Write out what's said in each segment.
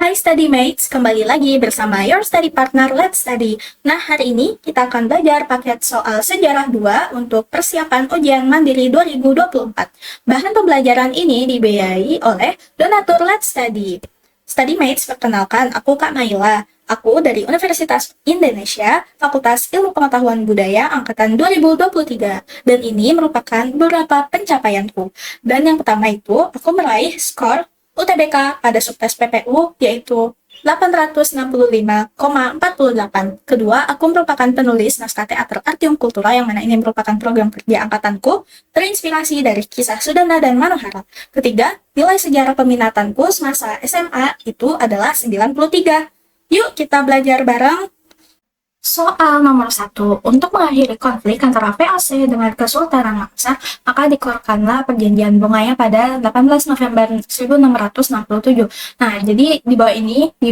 Hai Study Mates, kembali lagi bersama your study partner Let's Study. Nah, hari ini kita akan belajar paket soal sejarah 2 untuk persiapan ujian mandiri 2024. Bahan pembelajaran ini dibiayai oleh donatur Let's Study. Study Mates, perkenalkan, aku Kak Maila. Aku dari Universitas Indonesia, Fakultas Ilmu Pengetahuan Budaya Angkatan 2023. Dan ini merupakan beberapa pencapaianku. Dan yang pertama itu, aku meraih skor UTBK pada subtes PPU yaitu 865,48. Kedua, aku merupakan penulis naskah teater Artium Kultura yang mana ini merupakan program kerja angkatanku, terinspirasi dari kisah Sudana dan Manohara. Ketiga, nilai sejarah peminatanku semasa SMA itu adalah 93. Yuk kita belajar bareng. Soal nomor 1, untuk mengakhiri konflik antara VOC dengan Kesultanan Makassar, maka dikeluarkanlah perjanjian Bongaya pada 18 November 1667. Nah, jadi di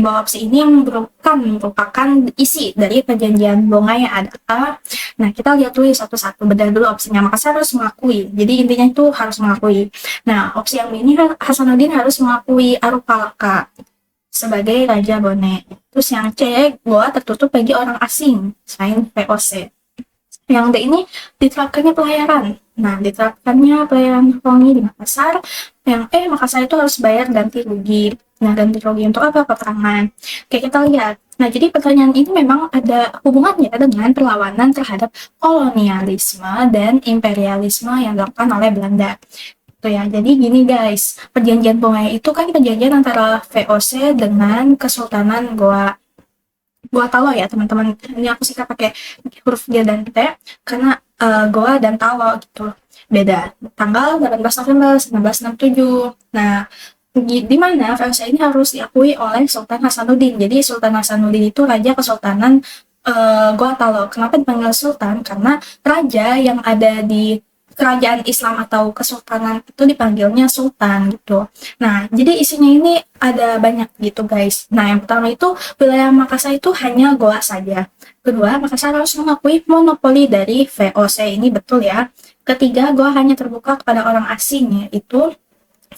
bawah opsi ini yang merupakan isi dari perjanjian Bongaya adalah, nah kita lihat dulu satu-satu, bedah dulu opsinya. Makassar harus mengakui, jadi intinya itu harus mengakui. Nah, opsi yang ini Hasanuddin harus mengakui Arupalaka sebagai Raja Bone. Terus yang C, Goa tertutup bagi orang asing selain VOC. Yang D ini diterapkannya pelayaran. Nah, diterapkannya pelayaran Hongi di Makassar. Yang E, Makassar itu harus bayar ganti rugi. Nah, ganti rugi untuk apa? Peperangan. Oke, kita lihat. Nah, jadi pertanyaan ini memang ada hubungannya dengan perlawanan terhadap kolonialisme dan imperialisme yang dilakukan oleh Belanda. Ya, jadi gini guys, perjanjian Bongaya itu kan perjanjian antara VOC dengan Kesultanan Goa Talo ya teman-teman. Ini aku sih pakai huruf G dan T karena Goa dan Talo gitu beda. Tanggal 18 November 1967. Nah, di mana VOC ini harus diakui oleh Sultan Hasanuddin. Jadi Sultan Hasanuddin itu raja Kesultanan Goa Talo. Kenapa dipanggil Sultan? Karena raja yang ada di kerajaan Islam atau kesultanan itu dipanggilnya sultan gitu. Nah, jadi isinya ini ada banyak gitu guys. Nah, yang pertama itu wilayah Makassar itu hanya Goa saja. Kedua, Makassar harus mengakui monopoli dari VOC, ini betul ya. Ketiga, Goa hanya terbuka kepada orang asing, yaitu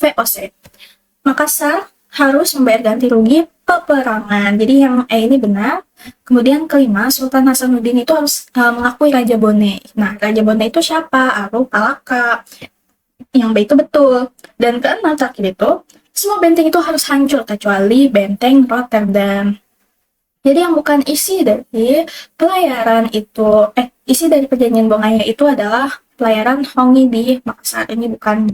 VOC. Makassar harus membayar ganti rugi peperangan. Jadi yang E ini benar. Kemudian kelima, Sultan Hasanuddin itu harus mengakui Raja Bone. Nah, Raja Bone itu siapa? Arupalaka. Yang B itu betul. Dan keenam terakhir itu, semua benteng itu harus hancur kecuali benteng Rotterdam. Jadi yang bukan isi dari pelayaran itu, isi dari perjanjian Bongaya itu adalah pelayaran Hongi di Makassar. Ini bukan.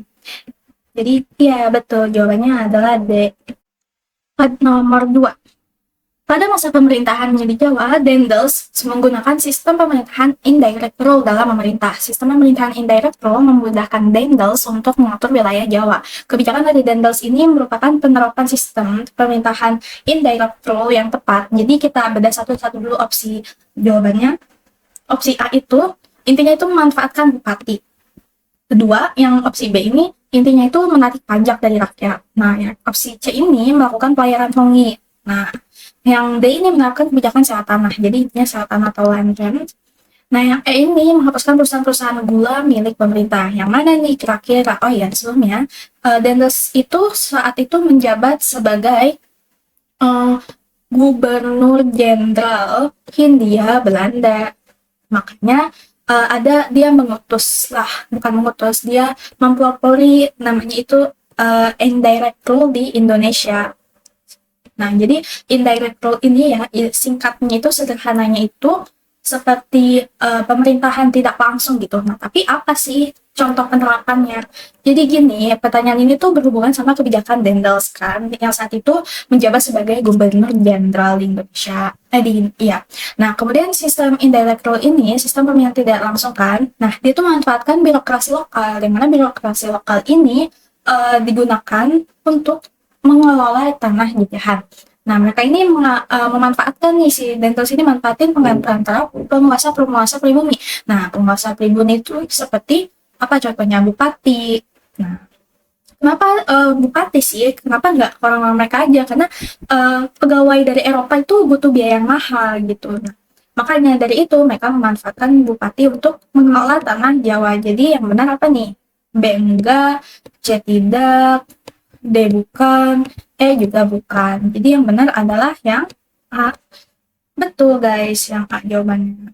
Jadi ya betul, jawabannya adalah D. Nomor 2. Pada masa pemerintahan di Jawa, Daendels menggunakan sistem pemerintahan indirect rule dalam memerintah. Sistem pemerintahan indirect rule memudahkan Daendels untuk mengatur wilayah Jawa. Kebijakan dari Daendels ini merupakan penerapan sistem pemerintahan indirect rule yang tepat. Jadi kita bedah satu-satu dulu opsi jawabannya. Opsi A itu intinya itu memanfaatkan bupati. Kedua, yang opsi B ini intinya itu menarik pajak dari rakyat. Nah, ya, opsi C ini melakukan pelayaran Hongi. Nah, yang D ini menerapkan kebijakan sewa tanah. Jadi intinya sewa tanah atau land rent. Nah, yang E ini menghapuskan perusahaan-perusahaan gula milik pemerintah. Yang mana nih kira-kira? Oh ya, sebelumnya Daendels itu saat itu menjabat sebagai Gubernur Jenderal Hindia Belanda. Makanya dia mempelopori namanya itu indirect rule di Indonesia. Nah, jadi indirect rule ini ya, singkatnya itu sederhananya itu seperti pemerintahan tidak langsung gitu. Nah, tapi apa sih contoh penerapannya? Jadi gini, pertanyaan ini tuh berhubungan sama kebijakan Daendels kan, yang saat itu menjabat sebagai Gubernur Jenderal di Indonesia. Nah, kemudian sistem indirect rule ini, sistem pemilihan tidak langsung kan. Nah, dia tuh memanfaatkan birokrasi lokal, yang mana birokrasi lokal ini digunakan untuk mengelola tanah jajahan. Nah, mereka ini memanfaatkan nih, si Daendels ini manfaatin antara penguasa pribumi. Nah, penguasa pribumi itu seperti apa contohnya? Bupati. Nah, kenapa bupati sih? Kenapa nggak orang-orang mereka aja? Karena pegawai dari Eropa itu butuh biaya yang mahal gitu. Nah, makanya dari itu mereka memanfaatkan bupati untuk mengelola tanah Jawa. Jadi yang benar apa nih? B enggak, C tidak, D bukan, E juga bukan. Jadi yang benar adalah yang A. Betul guys, yang A jawabannya.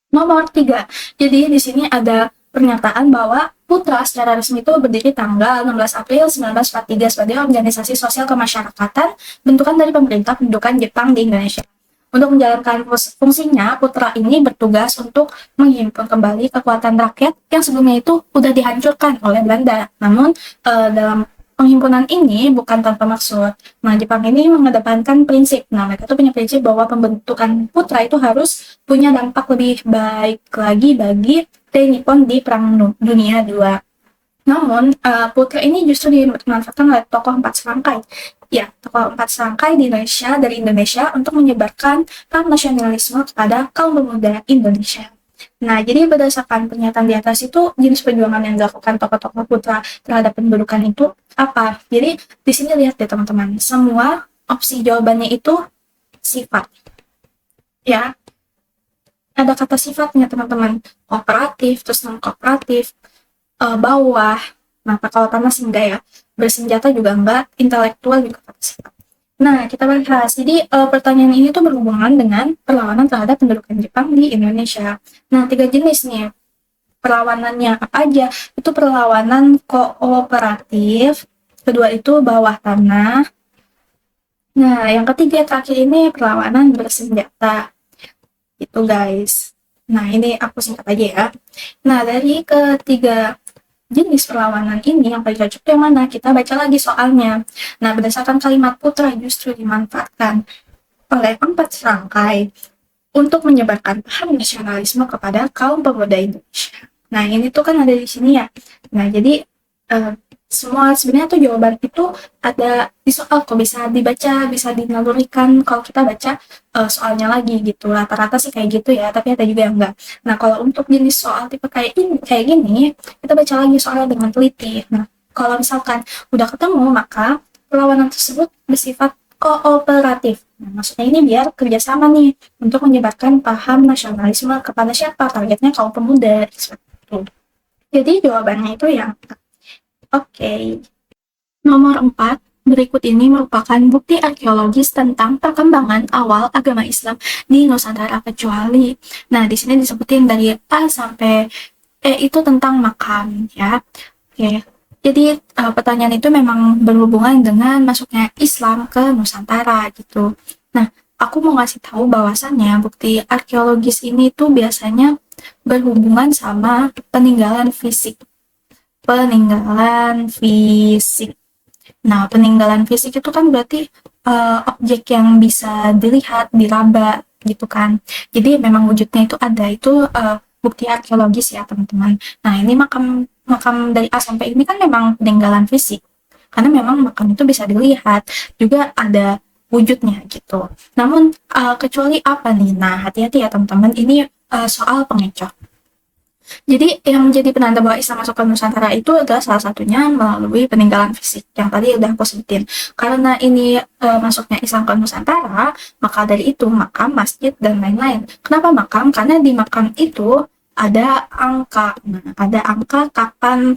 Nomor 3. Jadi di sini ada pernyataan bahwa Putra secara resmi itu berdiri tanggal 16 April 1943 sebagai organisasi sosial kemasyarakatan bentukan dari pemerintah pendudukan Jepang di Indonesia. Untuk menjalankan fungsinya, Putra ini bertugas untuk menghimpun kembali kekuatan rakyat yang sebelumnya itu sudah dihancurkan oleh Belanda. Namun dalam penghimpunan ini bukan tanpa maksud. Nah, Jepang ini mengedepankan prinsip. Nah, mereka tuh punya prinsip bahwa pembentukan putra itu harus punya dampak lebih baik lagi bagi TNI Nippon di Perang Dunia II. Namun, putra ini justru dimanfaatkan oleh tokoh empat serangkai. Ya, tokoh empat serangkai di Indonesia dari Indonesia untuk menyebarkan paham nasionalisme kepada kaum pemuda Indonesia. Nah, jadi berdasarkan pernyataan di atas itu, jenis perjuangan yang dilakukan tokoh-tokoh putra terhadap pendudukan itu apa? Jadi, di sini lihat deh teman-teman, semua opsi jawabannya itu sifat. Ya, ada kata sifatnya teman-teman, kooperatif, terus non-kooperatif, bawah, nah kalau panas enggak ya, bersenjata juga enggak, intelektual juga kata sifat. Nah, kita bahas. Jadi, pertanyaan ini tuh berhubungan dengan perlawanan terhadap pendudukan Jepang di Indonesia. Nah, 3 jenis nih. Perlawanannya apa aja? Itu perlawanan kooperatif, kedua itu bawah tanah. Nah, yang ketiga terakhir ini perlawanan bersenjata. Itu guys. Nah, ini aku singkat aja ya. Nah, dari ketiga jenis perlawanan ini yang paling cocok yang mana? Kita baca lagi soalnya. Nah, berdasarkan kalimat putra justru dimanfaatkan oleh empat serangkai untuk menyebarkan paham nasionalisme kepada kaum pemuda Indonesia. Nah, ini tuh kan ada di sini ya. Nah, jadi semua sebenarnya tuh jawaban itu ada di soal, kok bisa dibaca, bisa dinalurikan kalau kita baca soalnya lagi gitu. Rata-rata sih kayak gitu ya, tapi ada juga yang enggak. Nah, kalau untuk jenis soal tipe kayak gini, kita baca lagi soalnya dengan teliti. Nah, kalau misalkan udah ketemu, maka perlawanan tersebut bersifat kooperatif. Nah, maksudnya ini biar kerjasama nih untuk menyebarkan paham nasionalisme kepada siapa? Targetnya kaum pemuda. Seperti itu. Jadi jawabannya itu yang Oke. Nomor 4, berikut ini merupakan bukti arkeologis tentang perkembangan awal agama Islam di Nusantara kecuali. Nah, di sini disebutin dari A sampai E itu tentang makam ya. Oke. Jadi pertanyaan itu memang berhubungan dengan masuknya Islam ke Nusantara gitu. Nah, aku mau ngasih tahu bahwasannya bukti arkeologis ini tuh biasanya berhubungan sama peninggalan fisik. Nah, peninggalan fisik itu kan berarti objek yang bisa dilihat, diraba gitu kan. Jadi memang wujudnya itu ada, itu bukti arkeologis ya teman-teman. Nah, ini makam dari A sampai ini kan memang peninggalan fisik. Karena memang makam itu bisa dilihat, juga ada wujudnya gitu. Namun kecuali apa nih? Nah, hati-hati ya teman-teman, ini soal pengecoh. Jadi yang menjadi penanda bahwa Islam masuk ke Nusantara itu adalah salah satunya melalui peninggalan fisik yang tadi udah aku sebutin. Karena ini masuknya Islam ke Nusantara, maka dari itu makam, masjid, dan lain-lain. Kenapa makam? Karena di makam itu ada angka. Nah, ada angka kapan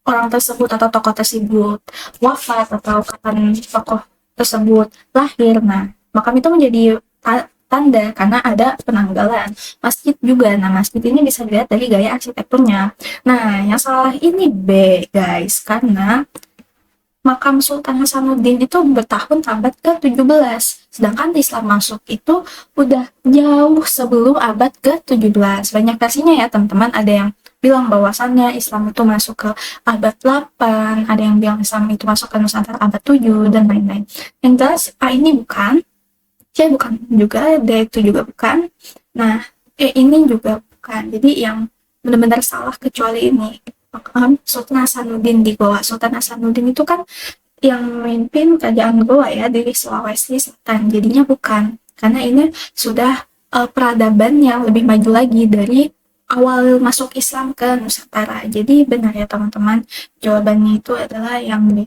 orang tersebut atau tokoh tersebut wafat atau kapan tokoh tersebut lahir. Nah, makam itu menjadi tanda karena ada penanggalan. Masjid juga. Nah, masjid ini bisa dilihat dari gaya arsitekturnya. Nah, yang salah ini B, guys. Karena makam Sultan Hasanuddin itu bertahun abad ke-17. Sedangkan Islam masuk itu udah jauh sebelum abad ke-17. Banyak versinya ya, teman-teman. Ada yang bilang bahwasannya Islam itu masuk ke abad 8, ada yang bilang Islam itu masuk ke Nusantara abad 7, dan lain-lain. Yang jelas, A ini bukan. C bukan juga, D itu juga bukan. Nah, E ini juga bukan. Jadi yang benar-benar salah kecuali ini. Sultan Hasanuddin di Goa. Sultan Hasanuddin itu kan yang memimpin kerajaan Goa ya di Sulawesi Selatan. Jadinya bukan. Karena ini sudah peradaban yang lebih maju lagi dari awal masuk Islam ke Nusantara. Jadi benar ya teman-teman. Jawabannya itu adalah yang B.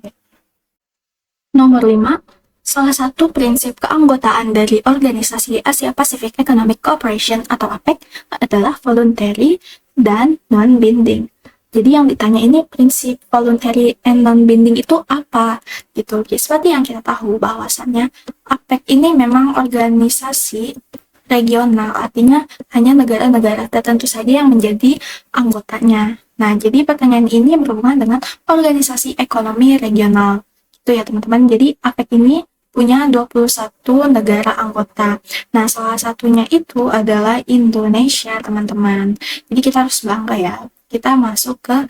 Nomor 5. Salah satu prinsip keanggotaan dari Organisasi Asia Pacific Economic Cooperation atau APEC adalah voluntary dan non-binding. Jadi yang ditanya ini prinsip voluntary and non-binding itu apa? Gitu. Seperti yang kita tahu bahwasannya APEC ini memang organisasi regional, artinya hanya negara-negara tertentu saja yang menjadi anggotanya. Nah, jadi pertanyaan ini berhubungan dengan organisasi ekonomi regional. Gitu ya teman-teman. Jadi APEC ini punya 21 negara anggota. Nah, salah satunya itu adalah Indonesia, teman-teman. Jadi kita harus bangga ya. Kita masuk ke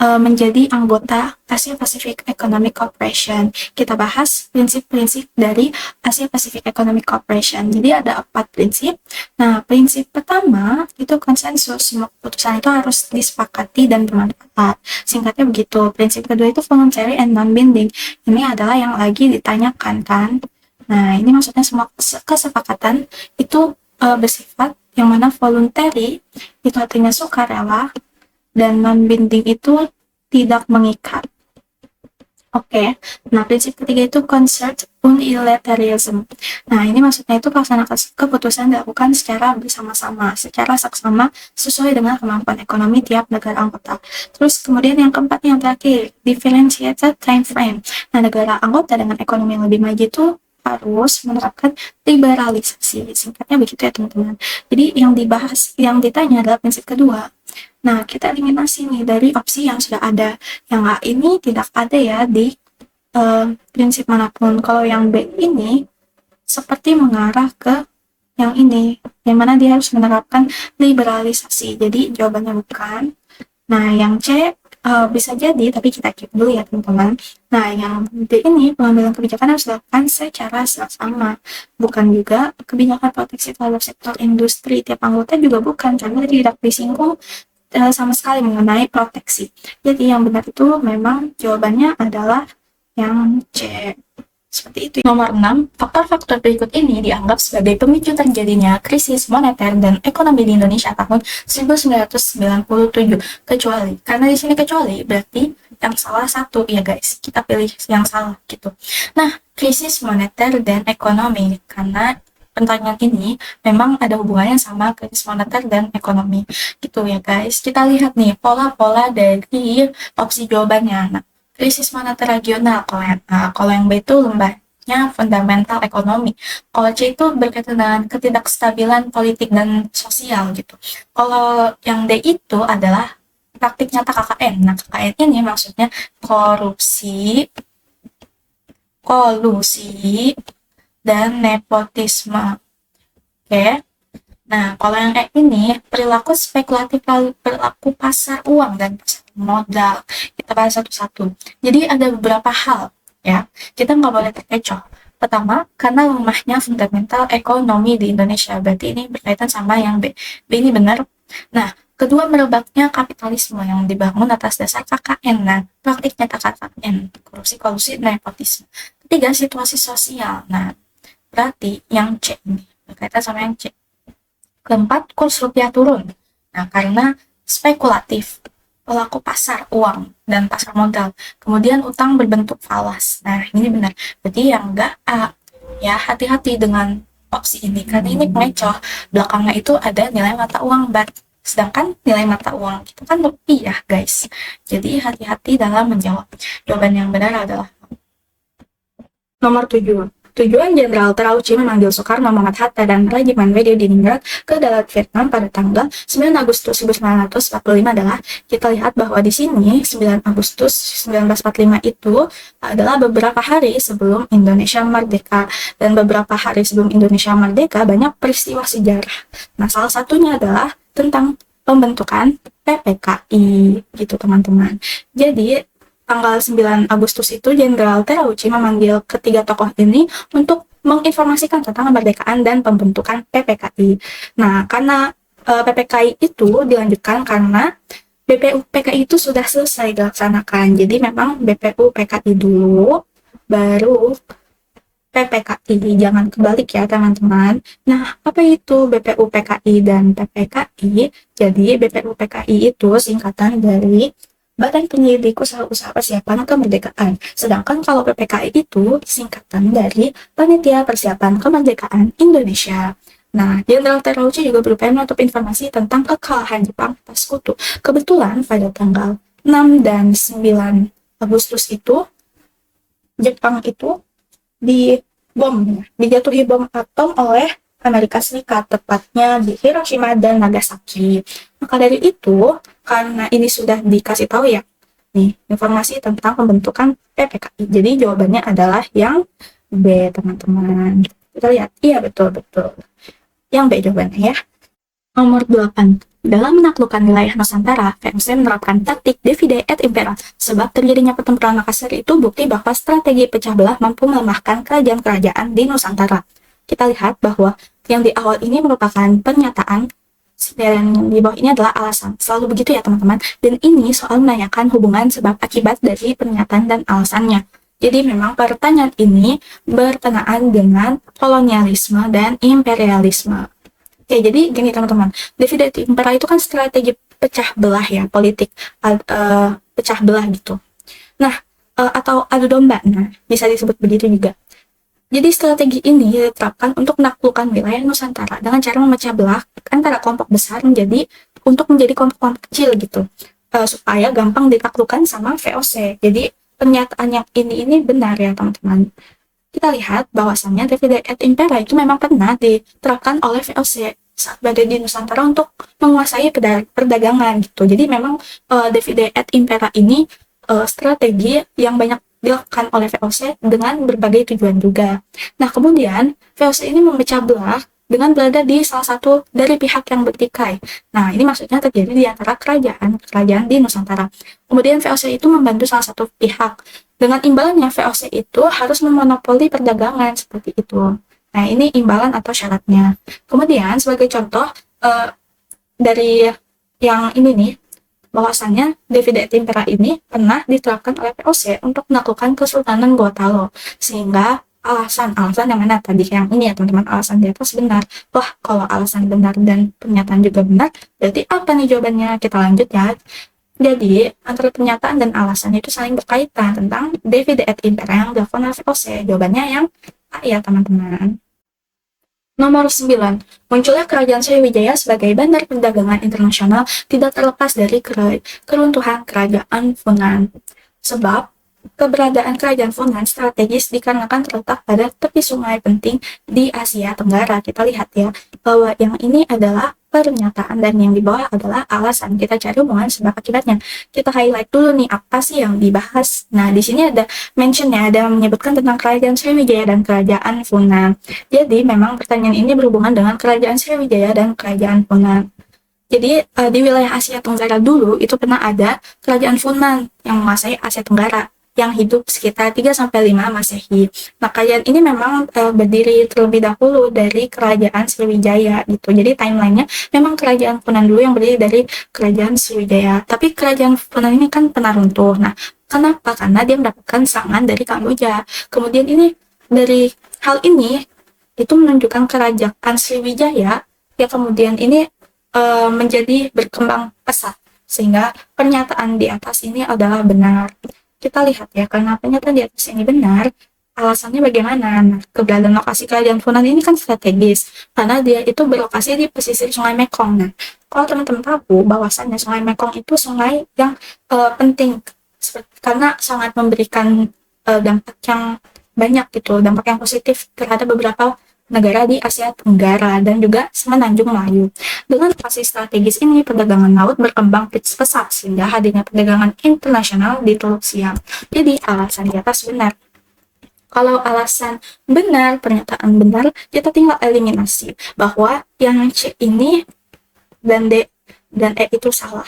menjadi anggota Asia Pacific Economic Cooperation. Kita bahas prinsip-prinsip dari Asia Pacific Economic Cooperation. Jadi ada 4 prinsip. Nah, prinsip pertama itu konsensus. Semua keputusan itu harus disepakati dan bermanfaat. Singkatnya begitu. Prinsip kedua itu voluntary and non-binding. Ini adalah yang lagi ditanyakan kan. Nah, ini maksudnya semua kesepakatan itu bersifat yang mana voluntary itu artinya sukarela, dan non-binding itu tidak mengikat. Oke, nah prinsip ketiga itu concert unilateralism. Nah, ini maksudnya itu pelaksanaan keputusan dilakukan secara bersama-sama, secara saksama sesuai dengan kemampuan ekonomi tiap negara anggota. Terus kemudian yang keempat, yang terakhir, differentiated time frame. Nah, negara anggota dengan ekonomi yang lebih maju itu harus menerapkan liberalisasi. Singkatnya begitu ya teman-teman. Jadi yang dibahas, yang ditanya adalah prinsip kedua. Nah, kita eliminasi nih dari opsi yang sudah ada. Yang A ini tidak ada ya di prinsip manapun. Kalau yang B ini seperti mengarah ke yang ini, yang mana dia harus menerapkan liberalisasi. Jadi jawabannya bukan. Nah, yang C bisa jadi, tapi kita keep dulu ya teman-teman. Nah, yang D ini pengambilan kebijakan harus dilakukan secara sama. Bukan juga kebijakan proteksi terhadap sektor industri tiap anggota juga bukan, karena tidak disinggung sama sekali mengenai proteksi. Jadi yang benar itu memang jawabannya adalah yang C. Seperti itu. Nomor 6, faktor-faktor berikut ini dianggap sebagai pemicu terjadinya krisis moneter dan ekonomi di Indonesia tahun 1997. Kecuali, karena di sini kecuali berarti yang salah satu ya guys. Kita pilih yang salah gitu. Nah, krisis moneter dan ekonomi, karena pertanyaan ini memang ada hubungannya sama krisis moneter dan ekonomi gitu ya guys. Kita lihat nih pola-pola dari opsi jawabannya. Nah, krisis moneter regional, kalau yang B itu lembahnya fundamental ekonomi, kalau C itu berkaitan dengan ketidakstabilan politik dan sosial gitu. Kalau yang D itu adalah praktik nyata KKN. Nah, KKN ini maksudnya kolusi dan nepotisme. Oke. Nah, kalau yang E ini perilaku spekulatif, perilaku pasar uang dan pasar modal. Kita bahas satu-satu. Jadi ada beberapa hal ya, kita nggak boleh terkecoh. Pertama, karena lemahnya fundamental ekonomi di Indonesia. Berarti ini berkaitan sama yang B. B ini benar. Nah, kedua, merebaknya kapitalisme yang dibangun atas dasar KKN. Nah, praktik nyata KKN, korupsi, kolusi, nepotisme. Ketiga, situasi sosial. Nah, berarti yang C ini berkaitan sama yang C. Keempat, kurs rupiah turun. Nah, karena spekulatif, pelaku pasar uang dan pasar modal. Kemudian utang berbentuk falas. Nah, ini benar. Berarti yang enggak A. Ya, hati-hati dengan opsi ini. Karena ini pengecoh. Belakangnya itu ada nilai mata uang BAT. Sedangkan nilai mata uang kita kan rupiah, guys. Jadi, hati-hati dalam menjawab. Jawaban yang benar adalah nomor 7. Tujuan Jenderal Terauchi memanggil Soekarno, Muhammad Hatta, dan Regimen WD Diningrat ke Dalat Vietnam pada tanggal 9 Agustus 1945 adalah, kita lihat bahwa di sini 9 Agustus 1945 itu adalah beberapa hari sebelum Indonesia merdeka, dan beberapa hari sebelum Indonesia merdeka banyak peristiwa sejarah. Nah, salah satunya adalah tentang pembentukan PPKI gitu teman-teman. Jadi tanggal 9 Agustus itu Jenderal Terauchi memanggil ketiga tokoh ini untuk menginformasikan tentang kemerdekaan dan pembentukan PPKI. Nah, karena PPKI itu dilanjutkan karena BPU PKI itu sudah selesai dilaksanakan. Jadi memang BPU PKI dulu, baru PPKI. Jangan kebalik ya teman-teman. Nah, apa itu BPU PKI dan PPKI? Jadi BPU PKI itu singkatan dari Badan Penyelidik Usaha-Usaha Persiapan Kemerdekaan. Sedangkan kalau PPKI itu singkatan dari Panitia Persiapan Kemerdekaan Indonesia. Nah, Jenderal Terauchi juga berupaya menutup informasi tentang kekalahan Jepang atas Sekutu. Kebetulan pada tanggal 6 dan 9 Agustus itu, Jepang itu dijatuhi bom atom oleh Amerika Serikat, tepatnya di Hiroshima dan Nagasaki. Maka dari itu, karena ini sudah dikasih tahu ya, nih, informasi tentang pembentukan PPKI. Jadi jawabannya adalah yang B, teman-teman. Kita lihat, iya betul-betul. Yang B jawabannya ya. Nomor 8. Dalam menaklukkan wilayah Nusantara, VOC menerapkan taktik divide et impera. Sebab terjadinya pertempuran Makassar itu bukti bahwa strategi pecah belah mampu melemahkan kerajaan-kerajaan di Nusantara. Kita lihat bahwa yang di awal ini merupakan pernyataan, dan yang di bawah ini adalah alasan. Selalu begitu ya teman-teman. Dan ini soal menanyakan hubungan sebab akibat dari pernyataan dan alasannya. Jadi memang pertanyaan ini berkenaan dengan kolonialisme dan imperialisme. Oke, jadi gini teman-teman, divide et impera itu kan strategi pecah belah ya, politik pecah belah gitu. Nah, atau adu domba, nah bisa disebut begitu juga. Jadi strategi ini diterapkan untuk menaklukkan wilayah Nusantara dengan cara memecah belah antara kelompok besar menjadi kelompok-kelompok kecil gitu, supaya gampang ditaklukkan sama VOC. Jadi pernyataan yang ini benar ya teman-teman. Kita lihat bahwasannya divide et impera itu memang pernah diterapkan oleh VOC saat berada di Nusantara untuk menguasai perdagangan gitu. Jadi memang divide et impera ini strategi yang banyak dilakukan oleh VOC dengan berbagai tujuan juga. Nah, kemudian VOC ini memecah belah dengan berada di salah satu dari pihak yang bertikai. Nah, ini maksudnya terjadi di antara kerajaan di Nusantara. Kemudian VOC itu membantu salah satu pihak. Dengan imbalannya, VOC itu harus memonopoli perdagangan seperti itu. Nah, ini imbalan atau syaratnya. Kemudian, sebagai contoh dari yang ini nih, bahwasannya divide et impera ini pernah diterapkan oleh VOC untuk menaklukkan Kesultanan Gotalo, sehingga alasan yang mana tadi yang ini ya teman-teman, alasan di atas benar. Wah, kalau alasan benar dan pernyataan juga benar, berarti apa nih jawabannya? Kita lanjut ya. Jadi, antara pernyataan dan alasan itu saling berkaitan tentang divide et impera yang dilakukan oleh VOC. Jawabannya yang A ya teman-teman. Nomor 9. Munculnya Kerajaan Sriwijaya sebagai bandar perdagangan internasional tidak terlepas dari keruntuhan Kerajaan Funan. Sebab keberadaan Kerajaan Funan strategis dikarenakan terletak pada tepi sungai penting di Asia Tenggara. Kita lihat ya, bahwa yang ini adalah pernyataan dan yang di bawah adalah alasan. Kita cari hubungan sebab akibatnya. Kita highlight dulu nih apa sih yang dibahas. Nah, di sini ada mentionnya, ada menyebutkan tentang Kerajaan Sriwijaya dan Kerajaan Funan. Jadi memang pertanyaan ini berhubungan dengan Kerajaan Sriwijaya dan Kerajaan Funan. Jadi di wilayah Asia Tenggara dulu itu pernah ada Kerajaan Funan yang menguasai Asia Tenggara, yang hidup sekitar 3-5 Masehi. Nah, kerajaan ini memang berdiri terlebih dahulu dari Kerajaan Sriwijaya gitu. Jadi timelinenya memang Kerajaan Funan dulu yang berdiri dari Kerajaan Sriwijaya. Tapi Kerajaan Funan ini kan pernah runtuh. Nah, kenapa? Karena dia mendapatkan serangan dari Kamboja. Kemudian ini dari hal ini itu menunjukkan Kerajaan Sriwijaya yang kemudian ini menjadi berkembang pesat. Sehingga pernyataan di atas ini adalah benar. Kita lihat ya, karena pernyataan di atas ini benar, alasannya bagaimana? Nah, keberadaan lokasi Kerajaan Funan ini kan strategis, karena dia itu berlokasi di pesisir Sungai Mekong. Nah, kalau teman-teman tahu bahwasannya Sungai Mekong itu sungai yang penting, karena sangat memberikan dampak yang banyak gitu, dampak yang positif terhadap beberapa negara di Asia Tenggara dan juga Semenanjung Melayu. Dengan lokasi strategis ini, perdagangan laut berkembang pesat sehingga hadirnya perdagangan internasional di Teluk Siam. Jadi alasan di atas benar. Kalau alasan benar, pernyataan benar, kita tinggal eliminasi bahwa yang C ini dan D dan E itu salah.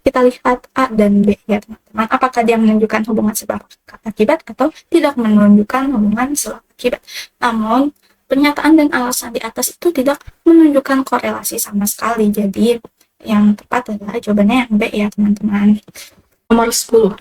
Kita lihat A dan B ya teman-teman. Apakah dia menunjukkan hubungan sebab akibat atau tidak menunjukkan hubungan sebab akibat. Namun pernyataan dan alasan di atas itu tidak menunjukkan korelasi sama sekali. Jadi yang tepat adalah jawabannya yang B ya teman-teman. Nomor 10.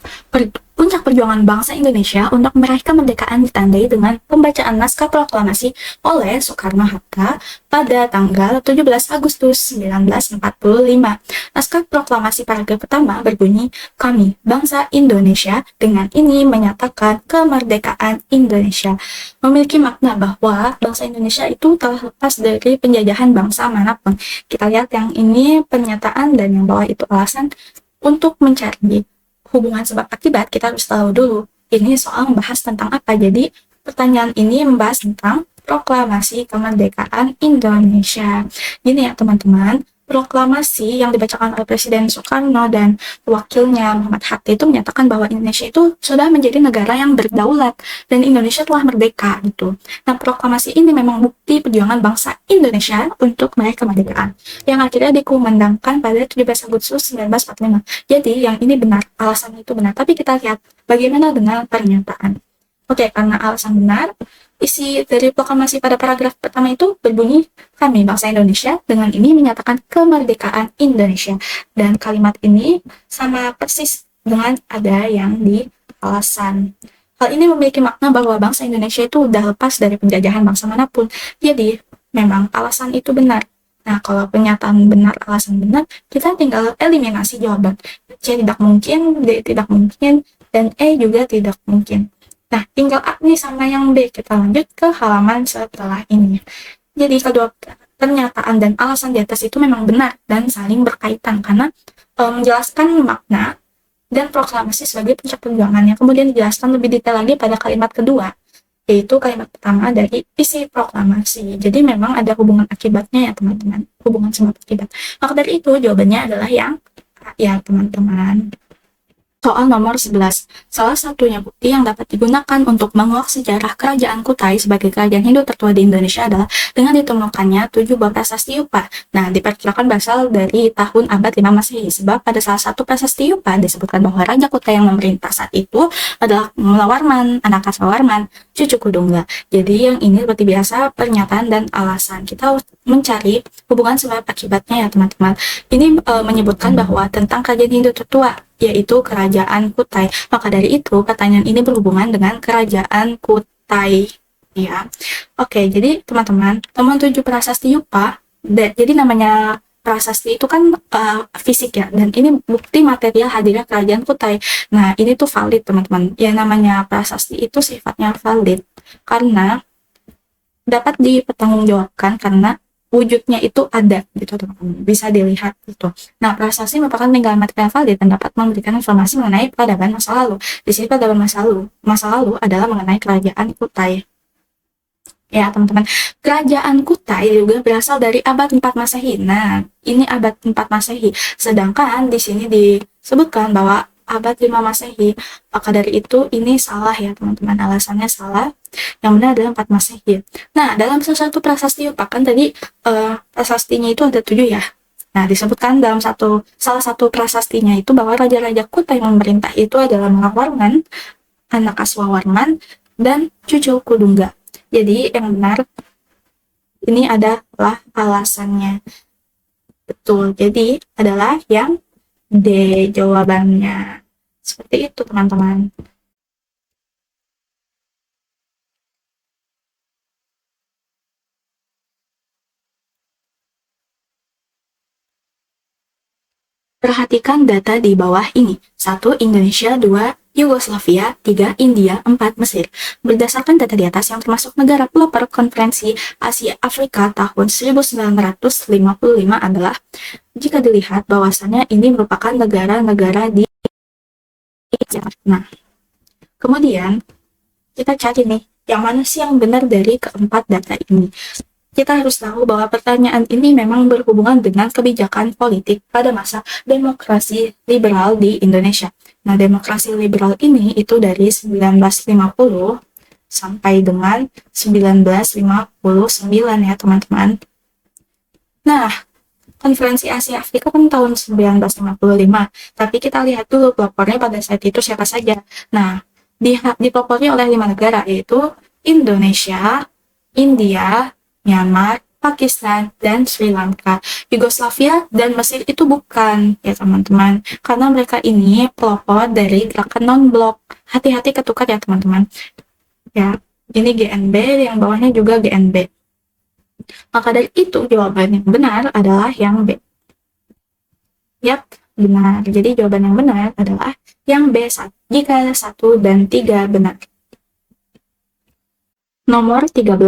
Puncak perjuangan bangsa Indonesia untuk meraih kemerdekaan ditandai dengan pembacaan naskah proklamasi oleh Soekarno-Hatta pada tanggal 17 Agustus 1945. Naskah proklamasi paragraf pertama berbunyi, "Kami, bangsa Indonesia, dengan ini menyatakan kemerdekaan Indonesia." Memiliki makna bahwa bangsa Indonesia itu telah lepas dari penjajahan bangsa manapun. Kita lihat yang ini pernyataan dan yang bawah itu alasan. Untuk mencari hubungan sebab akibat, kita harus tahu dulu ini soal membahas tentang apa. Jadi pertanyaan ini membahas tentang proklamasi kemerdekaan Indonesia. Gini ya teman-teman, proklamasi yang dibacakan oleh Presiden Soekarno dan wakilnya Muhammad Hatta itu menyatakan bahwa Indonesia itu sudah menjadi negara yang berdaulat dan Indonesia telah merdeka gitu. Nah, proklamasi ini memang bukti perjuangan bangsa Indonesia untuk meraih kemerdekaan yang akhirnya dikumandangkan pada 17 Agustus 1945. Jadi yang ini benar, alasan itu benar. Tapi kita lihat bagaimana dengan pernyataan. Oke, karena alasan benar, isi dari proklamasi pada paragraf pertama itu berbunyi, "Kami, bangsa Indonesia, dengan ini menyatakan kemerdekaan Indonesia." Dan kalimat ini sama persis dengan ada yang di alasan. Hal ini memiliki makna bahwa bangsa Indonesia itu sudah lepas dari penjajahan bangsa manapun. Jadi, memang alasan itu benar. Nah, kalau pernyataan benar, alasan benar, kita tinggal eliminasi jawaban. C tidak mungkin, D tidak mungkin, dan E juga tidak mungkin. Nah, tinggal A nih sama yang B. Kita lanjut ke halaman setelah ini. Jadi, kedua pernyataan dan alasan di atas itu memang benar dan saling berkaitan karena menjelaskan makna dan proklamasi sebagai puncak perjuangannya. Kemudian dijelaskan lebih detail lagi pada kalimat kedua, yaitu kalimat pertama dari isi proklamasi. Jadi memang ada hubungan akibatnya ya teman-teman, hubungan sebab akibat. Maka dari itu jawabannya adalah yang A ya teman-teman. Soal nomor 11. Salah satunya bukti yang dapat digunakan untuk menguak sejarah Kerajaan Kutai sebagai kerajaan Hindu tertua di Indonesia adalah dengan ditemukannya 7 buah prasasti Yupa. Nah, diperkirakan berasal dari tahun abad 5 Masehi, sebab pada salah satu prasasti Yupa disebutkan bahwa Raja Kutai yang memerintah saat itu adalah Mula Warman, anak Warman, cucu Kudungga. Jadi yang ini seperti biasa pernyataan dan alasan. Kita harus mencari hubungan sebab akibatnya ya teman-teman. Ini menyebutkan bahwa tentang kerajaan Hindu tertua, yaitu Kerajaan Kutai. Maka dari itu, pertanyaan ini berhubungan dengan Kerajaan Kutai. Ya. Oke, jadi teman-teman, temuan 7 prasasti Yupa, jadi namanya prasasti itu kan fisik ya, dan ini bukti material hadirnya Kerajaan Kutai. Nah, ini tuh valid teman-teman. Yang namanya prasasti itu sifatnya valid, karena dapat dipertanggungjawabkan karena wujudnya itu ada gitu teman-teman, bisa dilihat gitu. Nah, prasasti merupakan tinggalan material valid dan dapat memberikan informasi mengenai peradaban masa lalu. Di sini peradaban masa lalu adalah mengenai Kerajaan Kutai. Ya teman-teman, Kerajaan Kutai juga berasal dari abad 4 Masehi. Nah, ini abad 4 Masehi. Sedangkan di sini disebutkan bahwa abad 5 Masehi. Maka dari itu ini salah ya teman-teman, alasannya salah. Yang benar adalah 4 Masehi. Nah, dalam salah satu prasasti Yupa kan tadi prasastinya itu ada 7 ya. Nah, disebutkan dalam salah satu prasastinya itu bahwa raja-raja Kutai yang memerintah itu adalah Mula Warman, anak Warman, dan cucu Kudungga. Jadi yang benar ini adalah alasannya. Betul. Jadi adalah yang D jawabannya. Seperti itu teman-teman. Perhatikan data di bawah ini. 1. Indonesia, 2. Yugoslavia, 3. India, 4. Mesir. Berdasarkan data di atas yang termasuk negara pelopor Konferensi Asia Afrika tahun 1955 adalah, jika dilihat bahwasannya ini merupakan negara-negara di Nah, kemudian kita cari nih, yang mana sih yang benar dari keempat data ini. Kita harus tahu bahwa pertanyaan ini memang berhubungan dengan kebijakan politik pada masa demokrasi liberal di Indonesia. Nah, demokrasi liberal ini itu dari 1950 sampai dengan 1959 ya teman-teman. Nah, Konferensi Asia Afrika kan tahun 1955, tapi kita lihat dulu pelopornya pada saat itu siapa saja. Nah, dipelopornya oleh 5 negara, yaitu Indonesia, India, Myanmar, Pakistan, dan Sri Lanka. Yugoslavia dan Mesir itu bukan, ya teman-teman, karena mereka ini pelopor dari gerakan non-blok. Hati-hati ketukar ya teman-teman. Ya, ini GNB, yang bawahnya juga GNB. Maka dari itu, jawaban yang benar adalah yang B. Yap, benar. Jadi jawaban yang benar adalah yang B, jika 1 dan 3 benar. Nomor 13.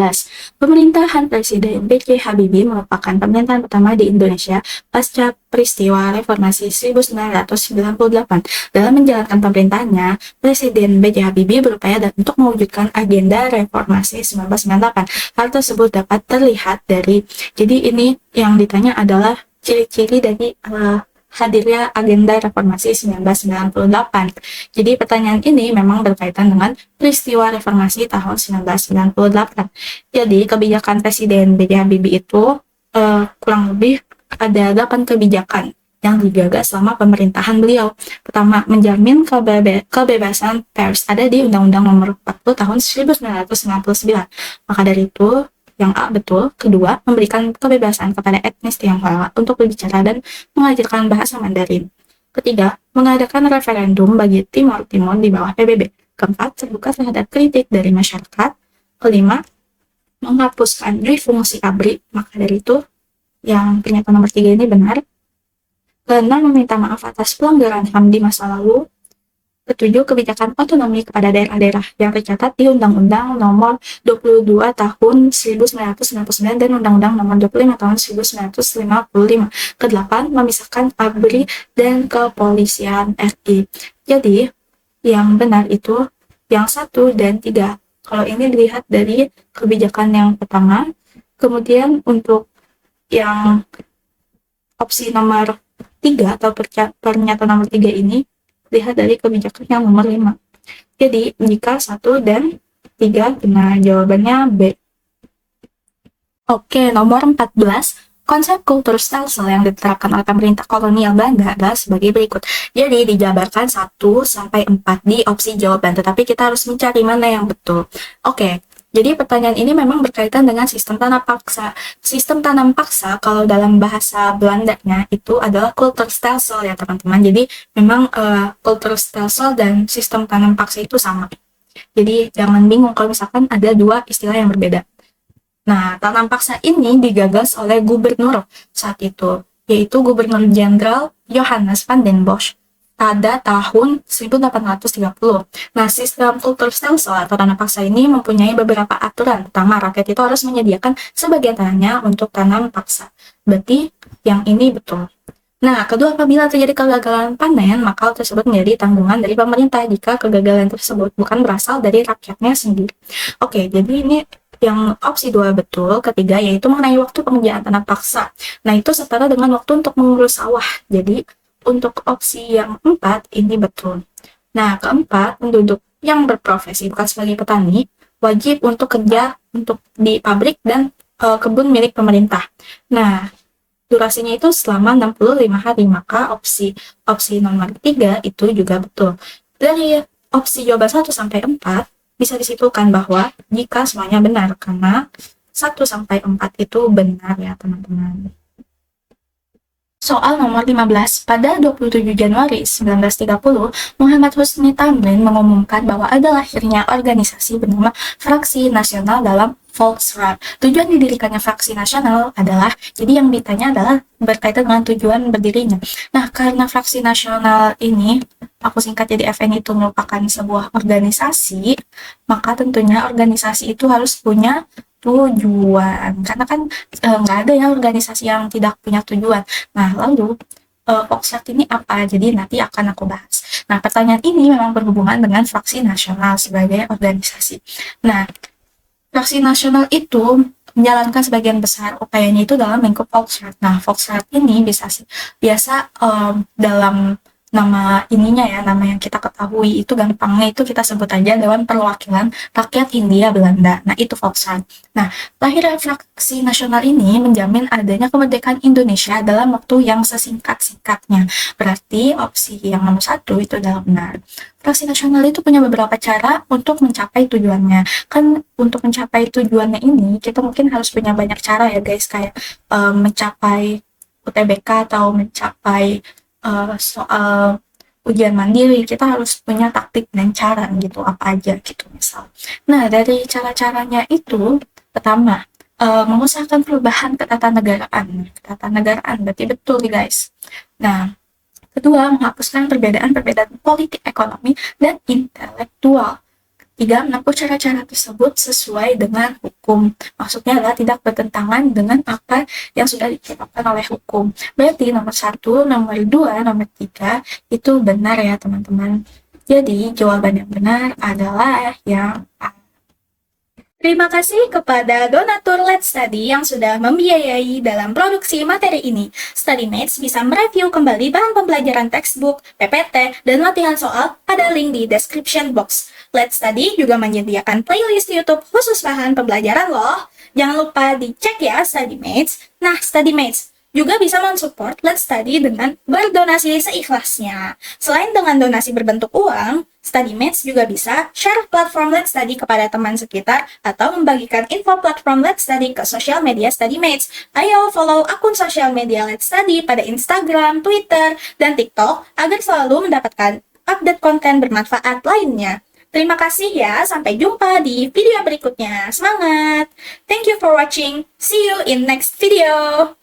Pemerintahan Presiden B.J. Habibie merupakan pemerintahan pertama di Indonesia pasca peristiwa reformasi 1998. Dalam menjalankan pemerintahannya, Presiden B.J. Habibie berupaya untuk mewujudkan agenda reformasi 1998. Hal tersebut dapat terlihat dari, jadi ini yang ditanya adalah ciri-ciri dari hadirnya agenda reformasi 1998. Jadi pertanyaan ini memang berkaitan dengan peristiwa reformasi tahun 1998. Jadi kebijakan Presiden B.J. Habibie itu kurang lebih ada 8 kebijakan yang digagas selama pemerintahan beliau. Pertama, menjamin kebebasan pers, ada di Undang-Undang Nomor 40 tahun 1999. Maka dari itu, yang A betul. Kedua, memberikan kebebasan kepada etnis Tionghoa untuk berbicara dan mengajarkan bahasa Mandarin. Ketiga, mengadakan referendum bagi Timor Timur di bawah PBB. Keempat, terbuka terhadap kritik dari masyarakat. Kelima, menghapuskan fungsi ABRI. Maka dari itu, yang pernyataan nomor 3 ini benar. Keenam, meminta maaf atas pelanggaran HAM di masa lalu. Ketujuh, kebijakan otonomi kepada daerah-daerah yang tercatat di Undang-Undang Nomor 22 Tahun 1999 dan Undang-Undang Nomor 25 Tahun 1955. Kedelapan, memisahkan ABRI dan Kepolisian RI. Jadi, yang benar itu yang 1 dan 3. Kalau ini dilihat dari kebijakan yang pertama, kemudian untuk yang opsi nomor 3 atau pernyataan nomor 3 ini, lihat dari kebijakan yang nomor 5. Jadi, jika 1 dan 3 benar, jawabannya B. Oke, nomor 14. Konsep kultur stelsel yang diterapkan oleh pemerintah kolonial Belanda adalah sebagai berikut. Jadi, dijabarkan 1 sampai 4 di opsi jawaban, tetapi kita harus mencari mana yang betul. Oke, jadi pertanyaan ini memang berkaitan dengan sistem tanam paksa. Sistem tanam paksa kalau dalam bahasa Belandanya itu adalah kulturstelsel ya teman-teman. Jadi memang kulturstelsel dan sistem tanam paksa itu sama. Jadi jangan bingung kalau misalkan ada dua istilah yang berbeda. Nah, tanam paksa ini digagas oleh gubernur saat itu, yaitu Gubernur Jenderal Johannes van den Bosch pada tahun 1830. Nah, sistem kulturstelsel atau tanam paksa ini mempunyai beberapa aturan. Pertama, rakyat itu harus menyediakan sebagian tanahnya untuk tanam paksa. Berarti yang ini betul. Nah, kedua, apabila terjadi kegagalan panen, maka hal tersebut menjadi tanggungan dari pemerintah jika kegagalan tersebut bukan berasal dari rakyatnya sendiri. Oke, jadi ini yang opsi 2 betul. Ketiga, yaitu mengenai waktu pengerjaan tanam paksa. Nah, itu setara dengan waktu untuk mengurus sawah. Jadi, untuk opsi yang 4 ini betul. Nah, keempat, penduduk yang berprofesi bukan sebagai petani wajib untuk kerja untuk di pabrik dan kebun milik pemerintah. Nah, durasinya itu selama 65 hari, maka opsi nomor 3 itu juga betul. Dari opsi jawaban 1 sampai 4 bisa disimpulkan bahwa jika semuanya benar, karena 1 sampai 4 itu benar ya teman-teman. Soal nomor 15, pada 27 Januari 1930, Muhammad Husni Tamrin mengumumkan bahwa ada lahirnya organisasi bernama Fraksi Nasional dalam Volksraad. Tujuan didirikannya Fraksi Nasional adalah, jadi yang ditanya adalah berkaitan dengan tujuan berdirinya. Nah, karena Fraksi Nasional ini, aku singkat jadi FN, itu merupakan sebuah organisasi, maka tentunya organisasi itu harus punya tujuan, karena kan nggak ada ya organisasi yang tidak punya tujuan. Nah, lalu Volksraad ini apa? Jadi nanti akan aku bahas. Nah, pertanyaan ini memang berhubungan dengan Fraksi Nasional sebagai organisasi. Nah, Fraksi Nasional itu menjalankan sebagian besar upayanya itu dalam lingkup Volksraad. Nah, Volksraad ini biasa dalam nama ininya ya, nama yang kita ketahui itu gampangnya itu kita sebut aja Dewan Perwakilan Rakyat Hindia Belanda. Nah, itu Volksraad. Nah, lahirnya fraksi nasional ini menjamin adanya kemerdekaan Indonesia dalam waktu yang sesingkat-singkatnya. Berarti opsi yang nomor 1 itu adalah benar. Fraksi nasional itu punya beberapa cara untuk mencapai tujuannya. Kan untuk mencapai tujuannya ini kita mungkin harus punya banyak cara ya guys, kayak mencapai UTBK atau mencapai soal ujian mandiri, kita harus punya taktik dan cara gitu, apa aja gitu misal. Nah, dari cara-caranya itu, pertama, mengusahakan perubahan ketatanegaraan. Ketatanegaraan, berarti betul guys. Nah, kedua, menghapuskan perbedaan-perbedaan politik, ekonomi, dan intelektual. Tiga, menempuh cara-cara tersebut sesuai dengan hukum. Maksudnya adalah tidak bertentangan dengan apa yang sudah ditetapkan oleh hukum. Berarti nomor 1, nomor 2, nomor 3 itu benar ya teman-teman. Jadi jawaban yang benar adalah yang A. Terima kasih kepada donatur Let's Study yang sudah membiayai dalam produksi materi ini. StudyMates bisa mereview kembali bahan pembelajaran textbook, PPT, dan latihan soal pada link di description box. Let's Study juga menyediakan playlist YouTube khusus bahan pembelajaran loh. Jangan lupa dicek ya StudyMates. Nah, StudyMates juga bisa mensupport Let's Study dengan berdonasi seikhlasnya. Selain dengan donasi berbentuk uang, StudyMates juga bisa share platform Let's Study kepada teman sekitar atau membagikan info platform Let's Study ke sosial media StudyMates. Ayo follow akun sosial media Let's Study pada Instagram, Twitter, dan TikTok agar selalu mendapatkan update konten bermanfaat lainnya. Terima kasih ya, sampai jumpa di video berikutnya. Semangat! Thank you for watching. See you in next video.